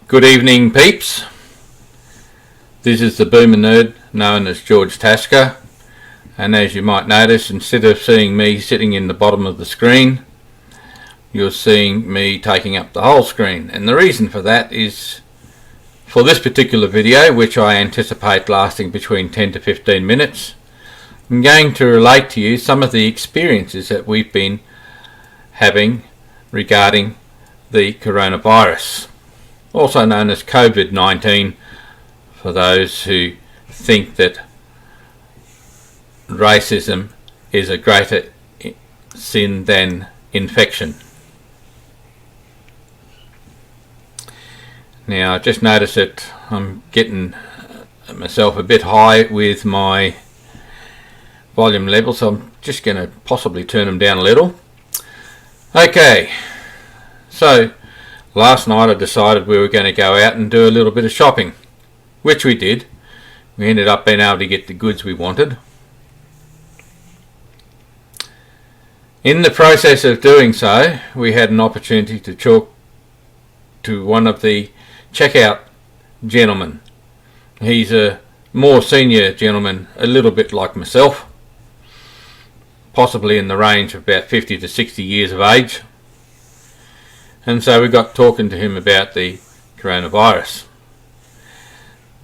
Good evening, peeps. This is the Boomer Nerd known as George Tasker, and as you might notice, instead of seeing me sitting in the bottom of the screen, you're seeing me taking up the whole screen. And the reason for that is, for this particular video, which I anticipate lasting between 10 to 15 minutes, I'm going to relate to you some of the experiences that we've been having regarding the coronavirus, also known as COVID-19, for those who think that racism is a greater sin than infection. Now, I just noticed that I'm getting myself a bit high with my volume level, so I'm just going to possibly turn them down a little. Okay, so last night I decided we were going to go out and do a little bit of shopping, which we did. We ended up being able to get the goods we wanted. In the process of doing so, we had an opportunity to talk to one of the checkout gentlemen. He's a more senior gentleman, a little bit like myself, possibly in the range of about 50 to 60 years of age. And so we got talking to him about the coronavirus,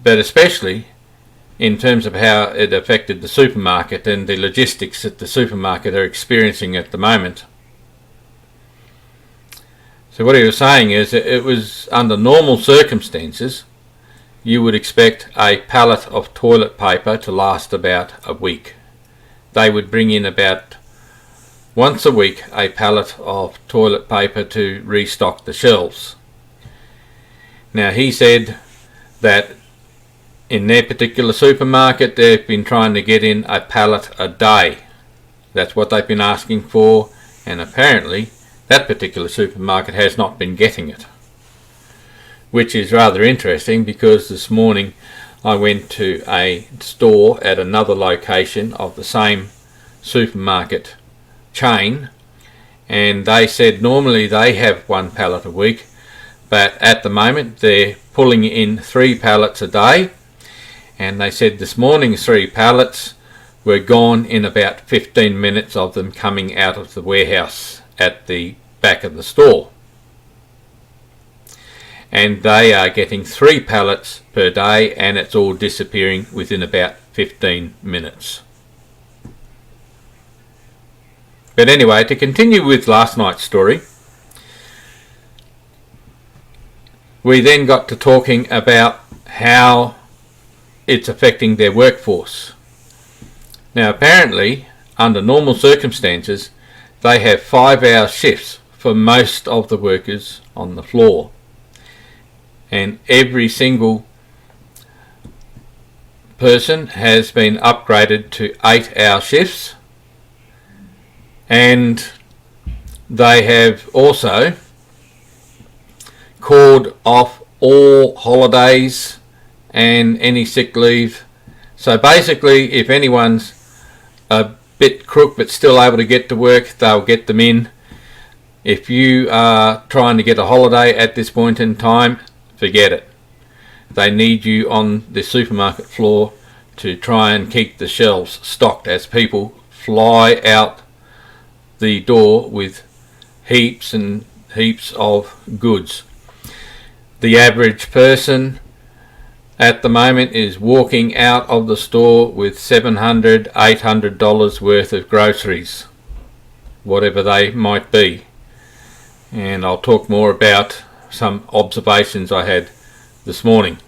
but especially in terms of how it affected the supermarket and the logistics that the supermarket are experiencing at the moment. So what he was saying is that it was under normal circumstances you would expect a pallet of toilet paper to last about a week. They would bring in about once a week a pallet of toilet paper to restock the shelves. Now, he said that in their particular supermarket they've been trying to get in a pallet a day. That's what they've been asking for, and apparently that particular supermarket has not been getting it, which is rather interesting, because this morning I went to a store at another location of the same supermarket chain, and they said normally they have one pallet a week, but at the moment they're pulling in 3 pallets a day, and they said this morning's 3 pallets were gone in about 15 minutes of them coming out of the warehouse at the back of the store. And they are getting 3 pallets per day, and it's all disappearing within about 15 minutes. But anyway, to continue with last night's story, we then got to talking about how it's affecting their workforce. Now, apparently, under normal circumstances, they have 5-hour shifts for most of the workers on the floor, and every single person has been upgraded to 8-hour shifts, and they have also called off all holidays and any sick leave. So basically, if anyone's a bit crook but still able to get to work, they'll get them in. If you are trying to get a holiday at this point in time, forget it. They need you on the supermarket floor to try and keep the shelves stocked as people fly out the door with heaps and heaps of goods. The average person at the moment is walking out of the store with $700, $800 worth of groceries, whatever they might be. And I'll talk more about some observations I had this morning.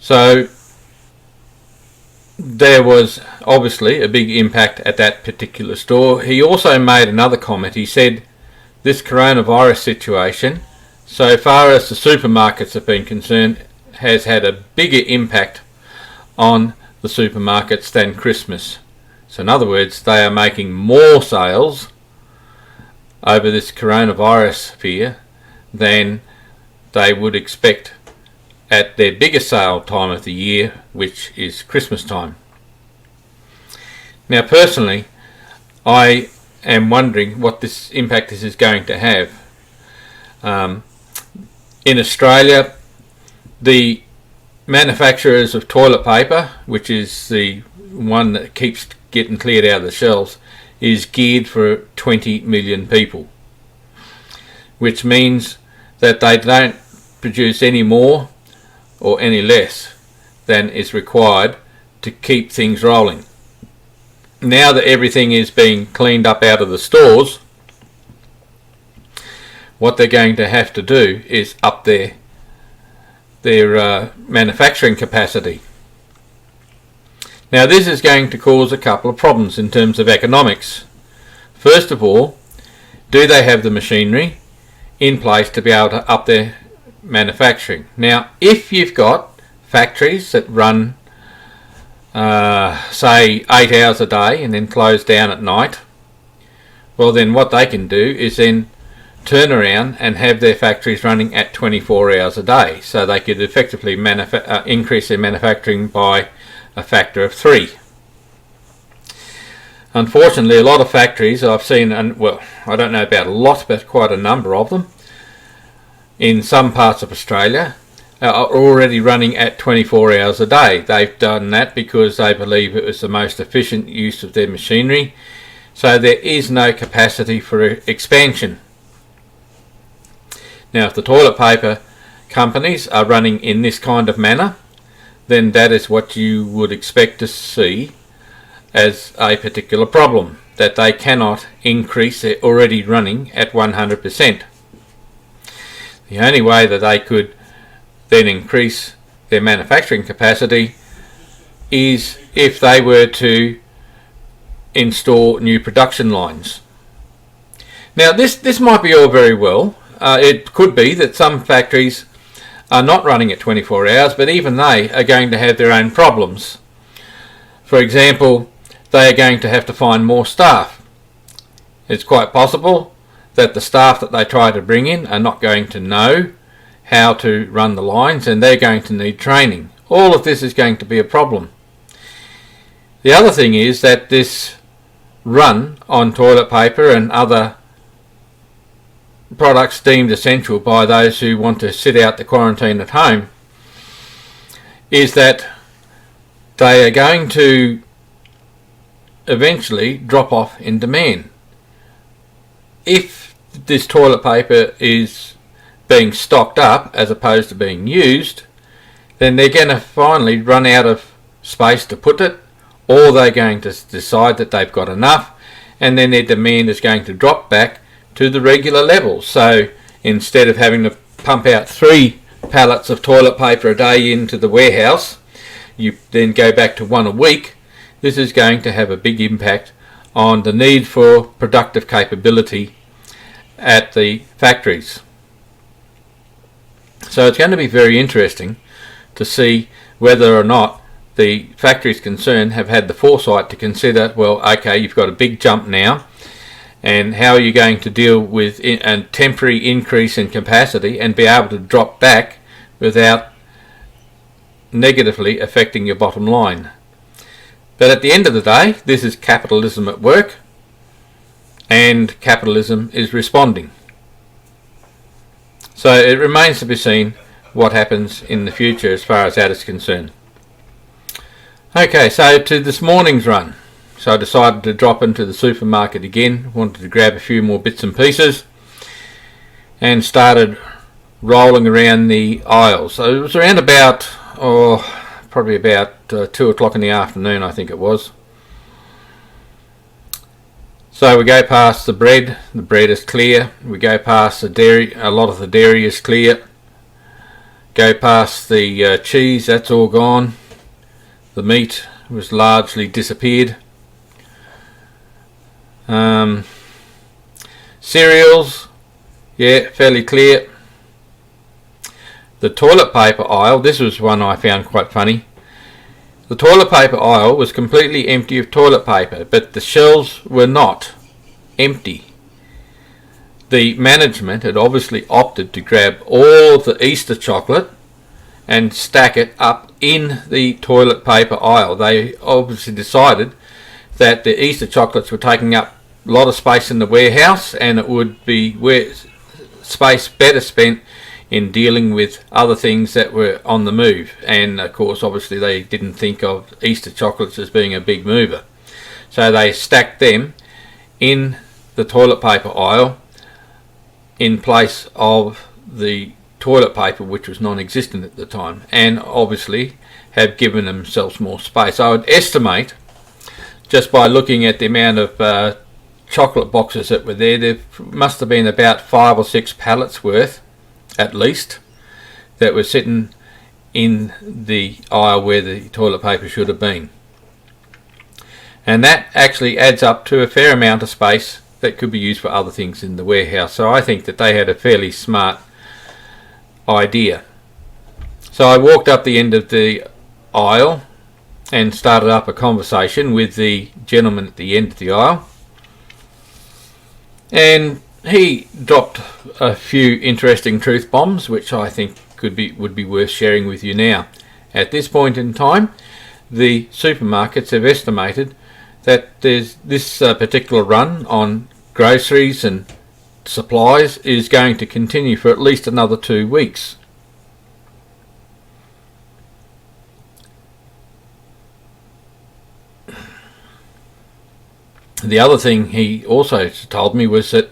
So there was obviously a big impact at that particular store. He also made another comment. He said this coronavirus situation, so far as the supermarkets have been concerned, has had a bigger impact on the supermarkets than Christmas. So in other words, they are making more sales over this coronavirus fear than they would expect at their biggest sale time of the year, which is Christmas time. Now, personally, I and wondering what this impact this is going to have. In Australia, the manufacturers of toilet paper, which is the one that keeps getting cleared out of the shelves, is geared for 20 million people, which means that they don't produce any more or any less than is required to keep things rolling. Now that everything is being cleaned up out of the stores, what they're going to have to do is up their manufacturing capacity. Now this is going to cause a couple of problems in terms of economics. First of all, do they have the machinery in place to be able to up their manufacturing? Now, if you've got factories that run say 8 hours a day and then close down at night, well then what they can do is then turn around and have their factories running at 24 hours a day, so they could effectively increase their manufacturing by a factor of 3. Unfortunately, a lot of factories I've seen, and well, I don't know about a lot, but quite a number of them in some parts of Australia are already running at 24 hours a day. They've done that because they believe it was the most efficient use of their machinery, so there is no capacity for expansion. Now, if the toilet paper companies are running in this kind of manner, then that is what you would expect to see as a particular problem, that they cannot increase their already running at 100%. The only way that they could then increase their manufacturing capacity is if they were to install new production lines. Now this might be all very well. It could be that some factories are not running at 24 hours, but even they are going to have their own problems. For example, they are going to have to find more staff. It's quite possible that the staff that they try to bring in are not going to know how to run the lines, and they're going to need training. All of this is going to be a problem. The other thing is that this run on toilet paper and other products deemed essential by those who want to sit out the quarantine at home is that they are going to eventually drop off in demand. If this toilet paper is being stocked up as opposed to being used, then they're going to finally run out of space to put it, or they're going to decide that they've got enough, and then their demand is going to drop back to the regular levels. So instead of having to pump out 3 pallets of toilet paper a day into the warehouse, you then go back to 1 a week. This is going to have a big impact on the need for productive capability at the factories. So it's going to be very interesting to see whether or not the factories concerned have had the foresight to consider, well, okay, you've got a big jump now, and how are you going to deal with a temporary increase in capacity and be able to drop back without negatively affecting your bottom line? But at the end of the day, this is capitalism at work, and capitalism is responding. So it remains to be seen what happens in the future as far as that is concerned. Okay, so to this morning's run. So I decided to drop into the supermarket again, wanted to grab a few more bits and pieces, and started rolling around the aisles. So it was around about, probably about 2 o'clock in the afternoon, I think it was. So we go past the bread is clear. We go past the dairy, a lot of the dairy is clear. Go past the cheese, that's all gone. The meat was largely disappeared. Cereals, yeah, fairly clear. The toilet paper aisle, this was one I found quite funny. The toilet paper aisle was completely empty of toilet paper, but the shelves were not empty. The management had obviously opted to grab all of the Easter chocolate and stack it up in the toilet paper aisle. They obviously decided that the Easter chocolates were taking up lot of space in the warehouse, and it would be space better spent in dealing with other things that were on the move. And of course, obviously, they didn't think of Easter chocolates as being a big mover, so they stacked them in the toilet paper aisle in place of the toilet paper, which was non-existent at the time, and obviously have given themselves more space. I would estimate, just by looking at the amount of chocolate boxes that were there must have been about 5 or 6 pallets worth, at least, that were sitting in the aisle where the toilet paper should have been. And that actually adds up to a fair amount of space that could be used for other things in the warehouse. So I think that they had a fairly smart idea. So I walked up the end of the aisle and started up a conversation with the gentleman at the end of the aisle, and he dropped a few interesting truth bombs, which I think would be worth sharing with you now. At this point in time, the supermarkets have estimated that there's this particular run on groceries and supplies is going to continue for at least another 2 weeks. The other thing he also told me was that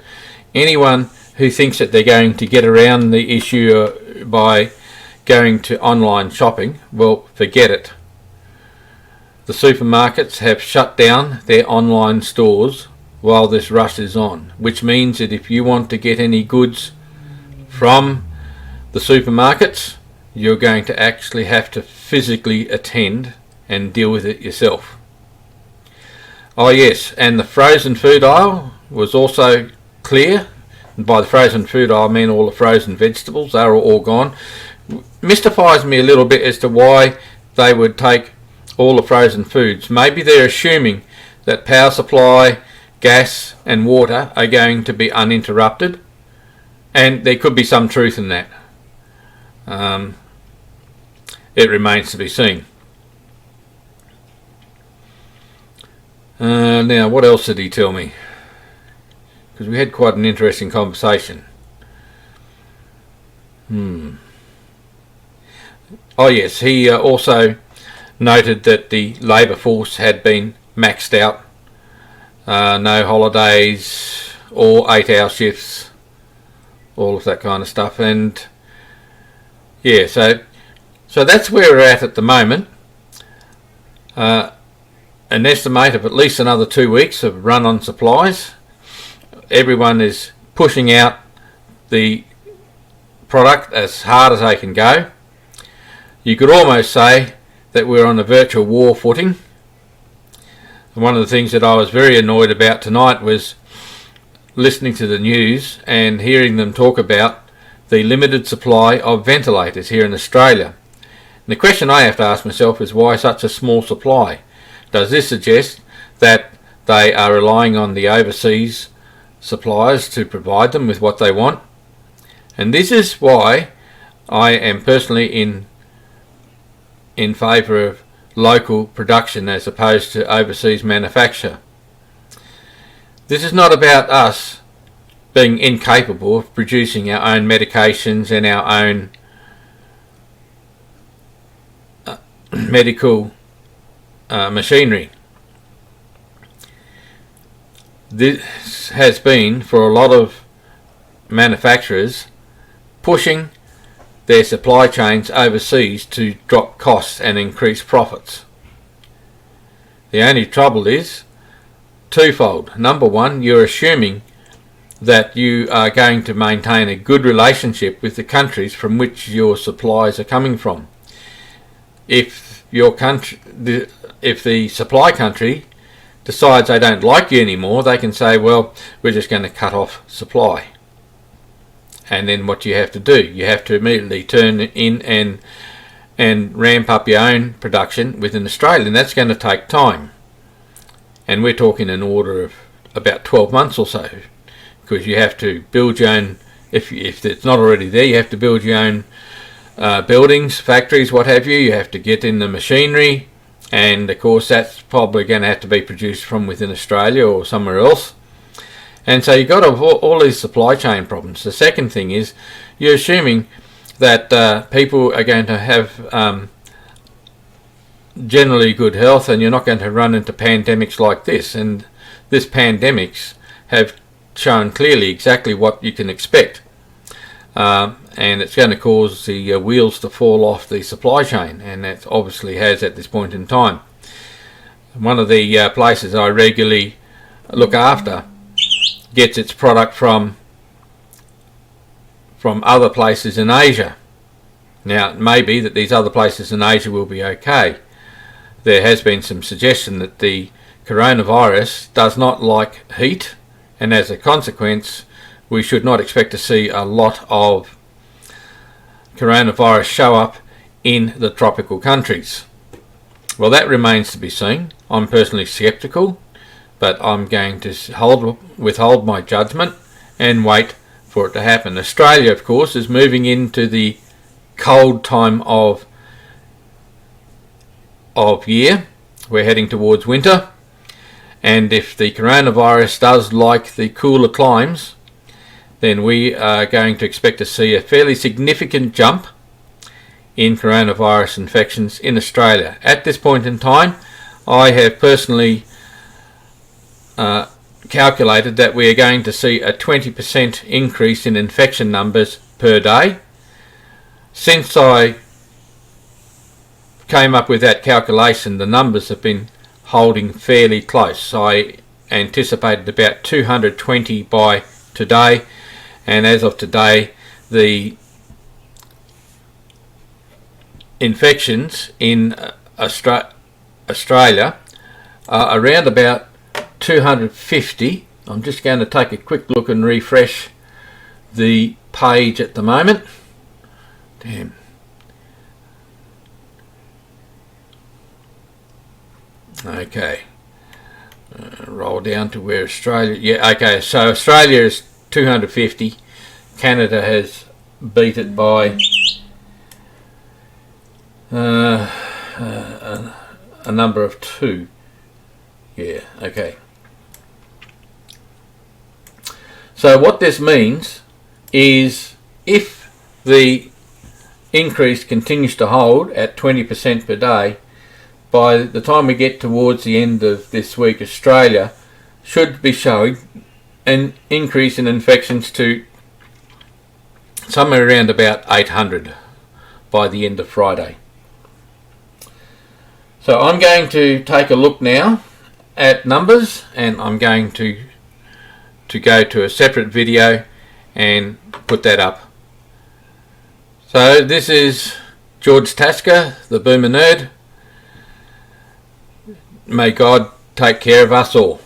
anyone who thinks that they're going to get around the issue by going to online shopping, well, forget it. The supermarkets have shut down their online stores while this rush is on, which means that if you want to get any goods from the supermarkets, you're going to actually have to physically attend and deal with it yourself. Oh yes, and the frozen food aisle was also clear. And by the frozen food aisle I mean all the frozen vegetables. They were all gone. Mystifies me a little bit as to why they would take all the frozen foods. Maybe they're assuming that power supply, gas and water are going to be uninterrupted, and there could be some truth in that. It remains to be seen. Now, what else did he tell me? Because we had quite an interesting conversation. Oh yes, he also noted that the labour force had been maxed out. No holidays or 8-hour shifts, all of that kind of stuff. And yeah, so that's where we're at the moment. An estimate of at least another 2 weeks of run on supplies. Everyone is pushing out the product as hard as they can go. You could almost say that we're on a virtual war footing. One of the things that I was very annoyed about tonight was listening to the news and hearing them talk about the limited supply of ventilators here in Australia. And the question I have to ask myself is, why such a small supply? Does this suggest that they are relying on the overseas suppliers to provide them with what they want? And this is why I am personally in favour of local production as opposed to overseas manufacture. This is not about us being incapable of producing our own medications and our own medical machinery. This has been, for a lot of manufacturers, pushing their supply chains overseas to drop costs and increase profits. The only trouble is twofold. Number one, you're assuming that you are going to maintain a good relationship with the countries from which your supplies are coming from. If the supply country decides they don't like you anymore, they can say, well, we're just going to cut off supply. And then what you have to do, you have to immediately turn in and ramp up your own production within Australia, and that's going to take time. And we're talking an order of about 12 months or so, because you have to build your own, if it's not already there, you have to build your own buildings, factories, what have you. You have to get in the machinery, and of course that's probably going to have to be produced from within Australia or somewhere else. And so you've got all these supply chain problems. The second thing is you're assuming that people are going to have generally good health, and you're not going to run into pandemics like this. And this pandemics have shown clearly exactly what you can expect. And it's going to cause the wheels to fall off the supply chain, and that obviously has at this point in time. One of the places I regularly look after gets its product from other places in Asia. Now, it may be that these other places in Asia will be okay. There has been some suggestion that the coronavirus does not like heat, and as a consequence we should not expect to see a lot of coronavirus show up in the tropical countries. Well, that remains to be seen. I'm personally sceptical, but I'm going to withhold my judgment and wait for it to happen. Australia, of course, is moving into the cold time of year. We're heading towards winter, and if the coronavirus does like the cooler climes, then we are going to expect to see a fairly significant jump in coronavirus infections in Australia. At this point in time, I have personally calculated that we are going to see a 20% increase in infection numbers per day. Since I came up with that calculation, the numbers have been holding fairly close. I anticipated about 220 by today, and as of today the infections in Australia are around about 250. I'm just going to take a quick look and refresh the page at the moment. Damn. Okay. Roll down to where Australia... Yeah, okay, so Australia is 250. Canada has beat it by a number of 2. Yeah, okay. So what this means is if the increase continues to hold at 20% per day, by the time we get towards the end of this week, Australia should be showing an increase in infections to somewhere around about 800 by the end of Friday. So I'm going to take a look now at numbers, and I'm going to go to a separate video and put that up. So this is George Tasker, the Boomer Nerd. May God take care of us all.